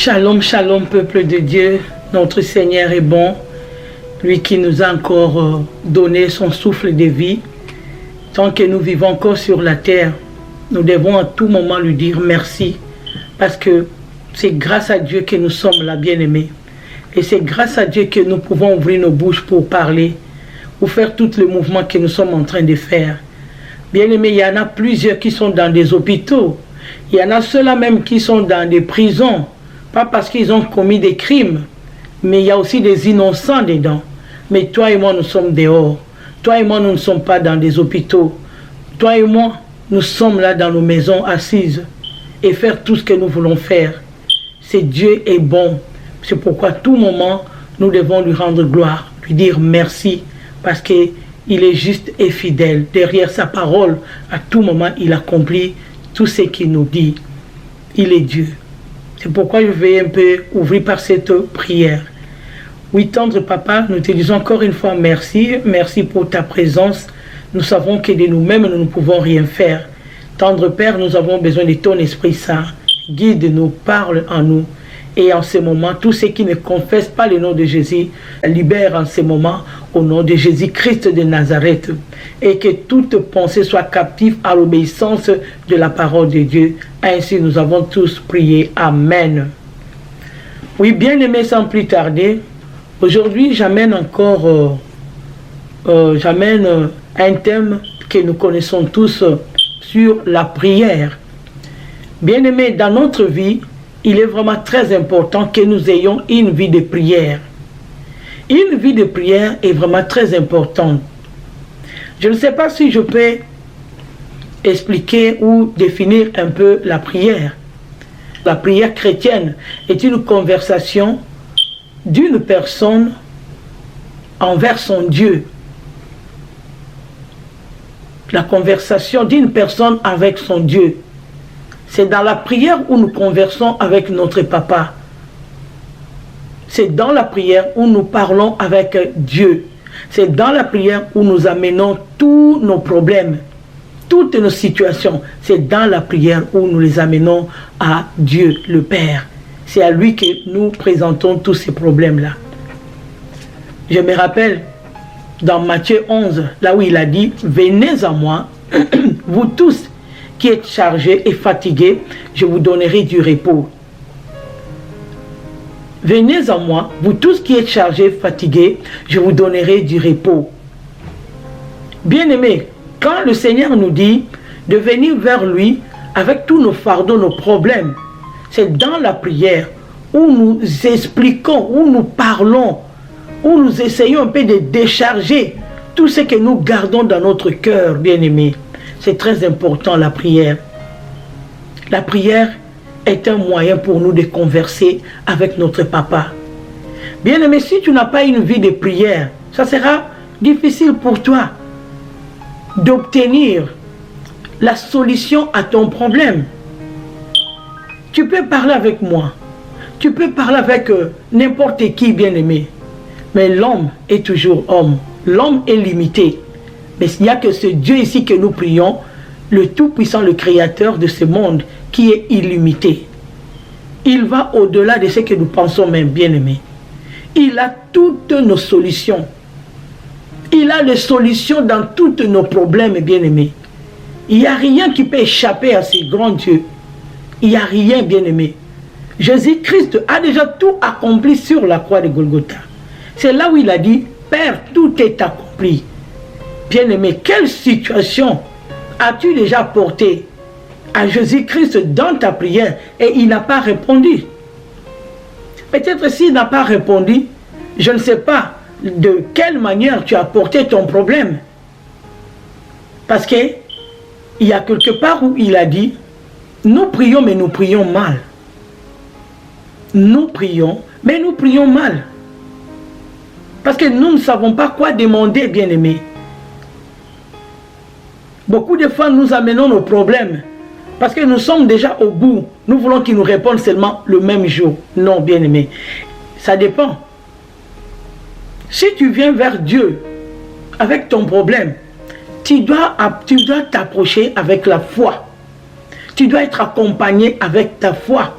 Shalom, shalom, peuple de Dieu. Notre Seigneur est bon. Lui qui nous a encore donné son souffle de vie. Tant que nous vivons encore sur la terre, nous devons à tout moment lui dire merci. Parce que c'est grâce à Dieu que nous sommes là, bien-aimés. Et c'est grâce à Dieu que nous pouvons ouvrir nos bouches pour parler, pour faire tout le mouvement que nous sommes en train de faire. Bien-aimés, il y en a plusieurs qui sont dans des hôpitaux. Il y en a ceux-là même qui sont dans des prisons. Pas parce qu'ils ont commis des crimes, mais il y a aussi des innocents dedans. Mais toi et moi, nous sommes dehors. Toi et moi, nous ne sommes pas dans des hôpitaux. Toi et moi, nous sommes là dans nos maisons assises et faire tout ce que nous voulons faire. C'est Dieu est bon. C'est pourquoi à tout moment, nous devons lui rendre gloire, lui dire merci, parce qu'il est juste et fidèle. Derrière sa parole, à tout moment, il accomplit tout ce qu'il nous dit. Il est Dieu. C'est pourquoi je vais un peu ouvrir par cette prière. Oui, tendre Papa, nous te disons encore une fois merci. Merci pour ta présence. Nous savons que de nous-mêmes, nous ne pouvons rien faire. Tendre Père, nous avons besoin de ton Esprit Saint. Guide-nous, parle en nous. Et en ce moment, tous ceux qui ne confessent pas le nom de Jésus, libère en ce moment au nom de Jésus-Christ de Nazareth. Et que toute pensée soit captive à l'obéissance de la parole de Dieu. Ainsi, nous avons tous prié. Amen. Oui, bien-aimés, sans plus tarder, aujourd'hui, j'amène encore un thème que nous connaissons tous sur la prière. Bien-aimés, dans notre vie, il est vraiment très important que nous ayons une vie de prière. Une vie de prière est vraiment très importante. Je ne sais pas si je peux expliquer ou définir un peu la prière. La prière chrétienne est une conversation d'une personne envers son Dieu. La conversation d'une personne avec son Dieu. C'est dans la prière où nous conversons avec notre Papa. C'est dans la prière où nous parlons avec Dieu. C'est dans la prière où nous amenons tous nos problèmes, toutes nos situations. C'est dans la prière où nous les amenons à Dieu, le Père. C'est à lui que nous présentons tous ces problèmes-là. Je me rappelle dans Matthieu 11, là où il a dit « Venez à moi, vous tous qui êtes chargés et fatigués, je vous donnerai du repos. » Venez à moi, vous tous qui êtes chargés et fatigués, je vous donnerai du repos. Bien-aimés, quand le Seigneur nous dit de venir vers lui avec tous nos fardeaux, nos problèmes, c'est dans la prière où nous expliquons, où nous parlons, où nous essayons un peu de décharger tout ce que nous gardons dans notre cœur, bien-aimés. C'est très important, la prière. La prière est un moyen pour nous de converser avec notre Papa. Bien-aimé, si tu n'as pas une vie de prière, ça sera difficile pour toi d'obtenir la solution à ton problème. Tu peux parler avec moi. Tu peux parler avec n'importe qui, bien-aimé. Mais l'homme est toujours homme. L'homme est limité. Mais il n'y a que ce Dieu ici que nous prions, le Tout-Puissant, le Créateur de ce monde, qui est illimité. Il va au-delà de ce que nous pensons même, bien-aimés. Il a toutes nos solutions. Il a les solutions dans tous nos problèmes, bien-aimés. Il n'y a rien qui peut échapper à ce grand Dieu. Il n'y a rien, bien-aimé. Jésus-Christ a déjà tout accompli sur la croix de Golgotha. C'est là où il a dit, Père, tout est accompli. Bien-aimé, quelle situation as-tu déjà porté à Jésus-Christ dans ta prière et il n'a pas répondu? Peut-être s'il n'a pas répondu, je ne sais pas de quelle manière tu as porté ton problème. Parce qu'il y a quelque part où il a dit, nous prions mais nous prions mal. Nous prions mais nous prions mal. Parce que nous ne savons pas quoi demander, bien-aimés. Beaucoup de fois, nous amenons nos problèmes parce que nous sommes déjà au bout. Nous voulons qu'ils nous répondent seulement le même jour. Non, bien-aimé. Ça dépend. Si tu viens vers Dieu avec ton problème, tu dois t'approcher avec la foi. Tu dois être accompagné avec ta foi.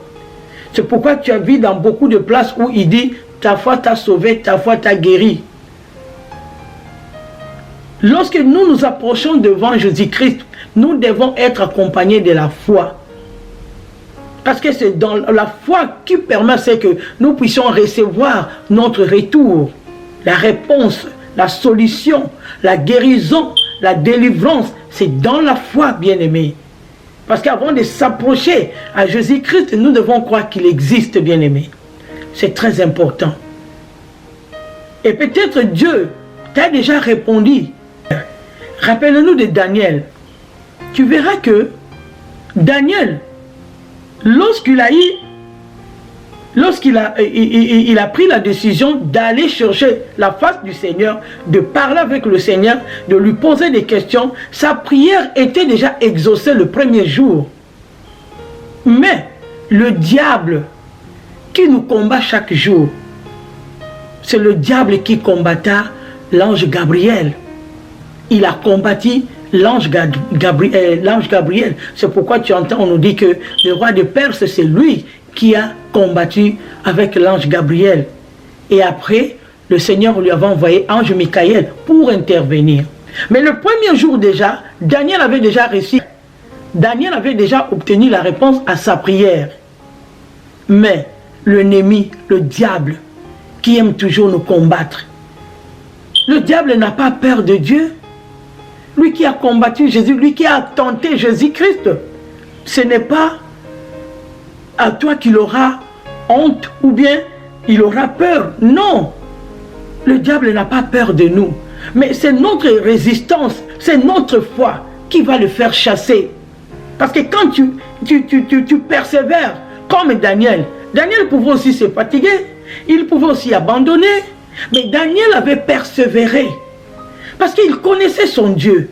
C'est pourquoi tu as vu dans beaucoup de places où il dit ta foi t'a sauvé, ta foi t'a guéri. Lorsque nous nous approchons devant Jésus-Christ, nous devons être accompagnés de la foi. Parce que c'est dans la foi qui permet que nous puissions recevoir notre retour, la réponse, la solution, la guérison, la délivrance. C'est dans la foi, bien-aimés. Parce qu'avant de s'approcher à Jésus-Christ, nous devons croire qu'il existe, bien-aimés. C'est très important. Et peut-être Dieu t'a déjà répondu. Rappelle-nous de Daniel. Tu verras que Daniel, lorsqu'il a pris la décision d'aller chercher la face du Seigneur, de parler avec le Seigneur, de lui poser des questions, sa prière était déjà exaucée le premier jour. Mais le diable qui nous combat chaque jour, c'est le diable qui combatta l'ange Gabriel. Il a combattu l'ange Gabriel. C'est pourquoi tu entends, on nous dit que le roi de Perse, c'est lui qui a combattu avec l'ange Gabriel. Et après, le Seigneur lui avait envoyé ange Michael pour intervenir. Mais le premier jour déjà, Daniel avait déjà réussi. Daniel avait déjà obtenu la réponse à sa prière. Mais l'ennemi, le diable, qui aime toujours nous combattre, le diable n'a pas peur de Dieu. Lui qui a combattu Jésus, lui qui a tenté Jésus-Christ, ce n'est pas à toi qu'il aura honte ou bien il aura peur. Non, le diable n'a pas peur de nous. Mais c'est notre résistance, c'est notre foi qui va le faire chasser. Parce que quand tu persévères, comme Daniel, Daniel pouvait aussi se fatiguer, il pouvait aussi abandonner. Mais Daniel avait persévéré. Parce qu'il connaissait son Dieu.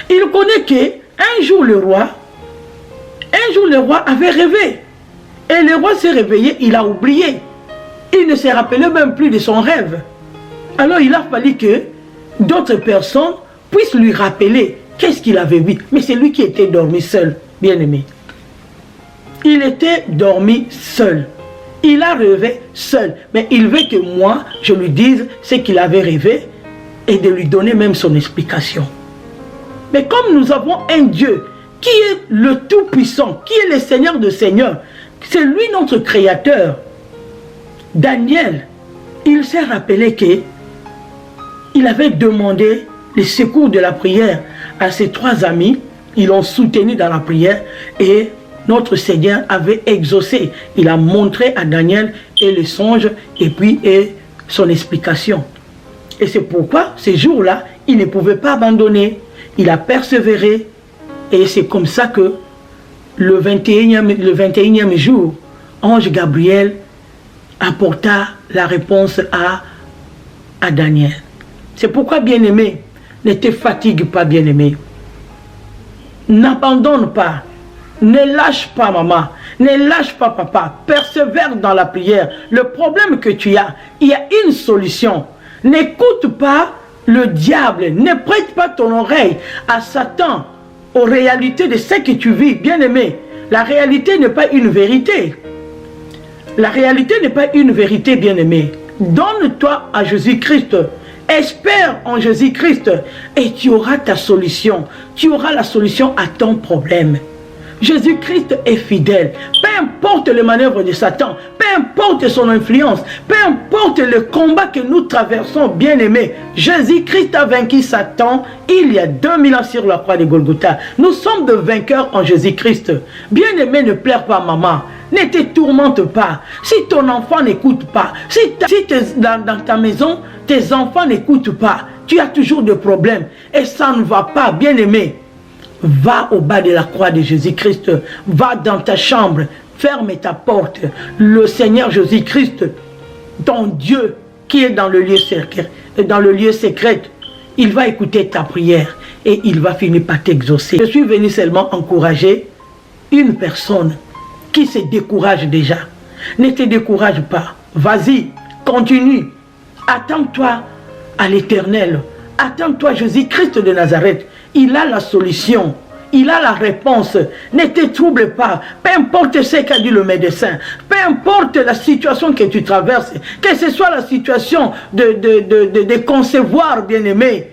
Il connaît qu'un jour le roi avait rêvé. Et le roi s'est réveillé, il a oublié. Il ne se rappelait même plus de son rêve. Alors il a fallu que d'autres personnes puissent lui rappeler qu'est-ce qu'il avait vu. Mais c'est lui qui était dormi seul, bien-aimé. Il était dormi seul. Il a rêvé seul. Mais il veut que moi, je lui dise ce qu'il avait rêvé et de lui donner même son explication. Mais comme nous avons un Dieu qui est le Tout-Puissant, qui est le Seigneur de Seigneurs, c'est lui notre Créateur. Daniel, il s'est rappelé qu'il avait demandé le secours de la prière à ses 3 amis. Ils l'ont soutenu dans la prière et notre Seigneur avait exaucé. Il a montré à Daniel et le songe et puis son explication. Et c'est pourquoi, ces jours-là, il ne pouvait pas abandonner. Il a persévéré. Et c'est comme ça que le 21e jour, ange Gabriel apporta la réponse à Daniel. C'est pourquoi, bien-aimé, ne te fatigue pas, bien-aimé. N'abandonne pas. Ne lâche pas, maman. Ne lâche pas, papa. Persévère dans la prière. Le problème que tu as, il y a une solution. N'écoute pas le diable. Ne prête pas ton oreille à Satan, aux réalités de ce que tu vis. Bien-aimé, la réalité n'est pas une vérité. La réalité n'est pas une vérité, bien-aimé. Donne-toi à Jésus-Christ. Espère en Jésus-Christ et tu auras ta solution. Tu auras la solution à ton problème. Jésus-Christ est fidèle. Peu importe les manœuvres de Satan, peu importe son influence, peu importe le combat que nous traversons, bien-aimés, Jésus-Christ a vaincu Satan il y a 2000 ans sur la croix de Golgotha. Nous sommes de vainqueurs en Jésus-Christ. Bien-aimé, ne pleure pas, maman. Ne te tourmente pas. Si ton enfant n'écoute pas, si dans ta maison, tes enfants n'écoutent pas, tu as toujours des problèmes et ça ne va pas, bien-aimé. Va au bas de la croix de Jésus-Christ. Va dans ta chambre. Ferme ta porte. Le Seigneur Jésus-Christ, ton Dieu qui est dans le lieu secret, il va écouter ta prière et il va finir par t'exaucer. Je suis venu seulement encourager une personne qui se décourage déjà. Ne te décourage pas. Vas-y, continue. Attends-toi à l'Éternel. Attends-toi Jésus-Christ de Nazareth. Il a la solution. Il a la réponse. Ne te trouble pas. Peu importe ce qu'a dit le médecin. Peu importe la situation que tu traverses, que ce soit la situation de concevoir, bien-aimé,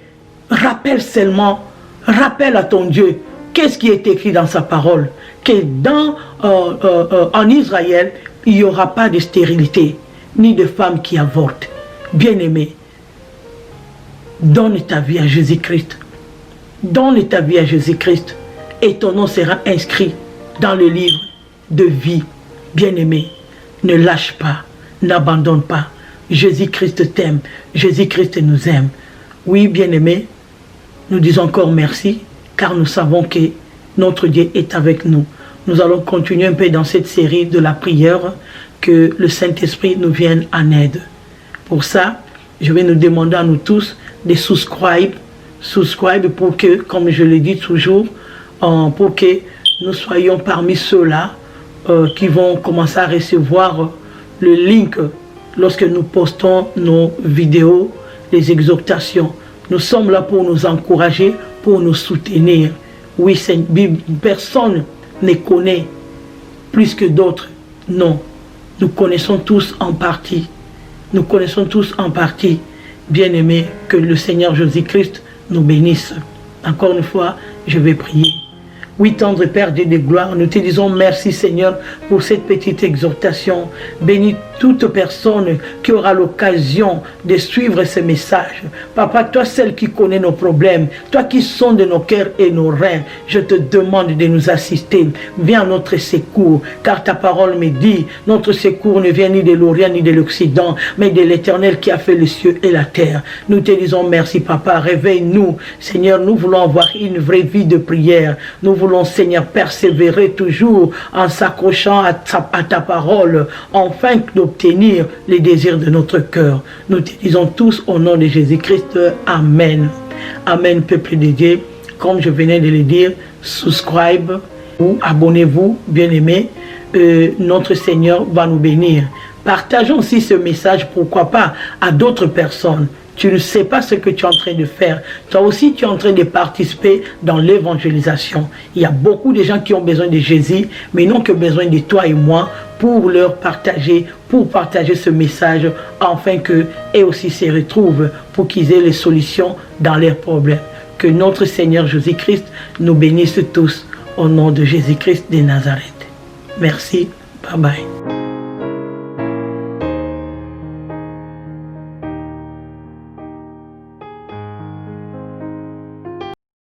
rappelle seulement, rappelle à ton Dieu, qu'est-ce qui est écrit dans sa parole, que en Israël, il n'y aura pas de stérilité, ni de femmes qui avortent. Bien-aimé, donne ta vie à Jésus-Christ. Donne ta vie à Jésus-Christ et ton nom sera inscrit dans le livre de vie. Bien-aimé, ne lâche pas, n'abandonne pas. Jésus-Christ t'aime, Jésus-Christ nous aime. Oui, bien-aimé, nous disons encore merci, car nous savons que notre Dieu est avec nous. Nous allons continuer un peu dans cette série de la prière, que le Saint-Esprit nous vienne en aide. Pour ça, je vais nous demander à nous tous de subscribe pour que, comme je le dis toujours, pour que nous soyons parmi ceux-là qui vont commencer à recevoir le link lorsque nous postons nos vidéos, les exhortations. Nous sommes là pour nous encourager, pour nous soutenir. Oui, personne ne connaît plus que d'autres. Non, nous connaissons tous en partie. Nous connaissons tous en partie. Bien-aimés, que le Seigneur Jésus-Christ nous bénisse. Encore une fois, je vais prier. Oui, tendre Père Dieu de gloire, nous te disons merci Seigneur pour cette petite exhortation. Bénis toute personne qui aura l'occasion de suivre ce message. Papa, toi seul qui connais nos problèmes, toi qui sondes nos cœurs et nos reins, je te demande de nous assister. Viens à notre secours, car ta parole me dit, notre secours ne vient ni de l'Orient ni de l'Occident, mais de l'Éternel qui a fait les cieux et la terre. Nous te disons merci Papa, réveille-nous. Seigneur, nous voulons avoir une vraie vie de prière. Nous voulons, Seigneur, persévérer toujours en s'accrochant à ta parole, afin d'obtenir les désirs de notre cœur. Nous te disons tous au nom de Jésus-Christ, Amen. Amen, peuple de Dieu. Comme je venais de le dire, subscribe ou abonnez-vous, bien-aimés. Notre Seigneur va nous bénir. Partageons aussi ce message, pourquoi pas, à d'autres personnes. Tu ne sais pas ce que tu es en train de faire. Toi aussi, tu es en train de participer dans l'évangélisation. Il y a beaucoup de gens qui ont besoin de Jésus, mais n'ont que besoin de toi et moi pour partager ce message, afin qu'eux aussi se retrouvent, pour qu'ils aient les solutions dans leurs problèmes. Que notre Seigneur Jésus-Christ nous bénisse tous, au nom de Jésus-Christ de Nazareth. Merci. Bye bye.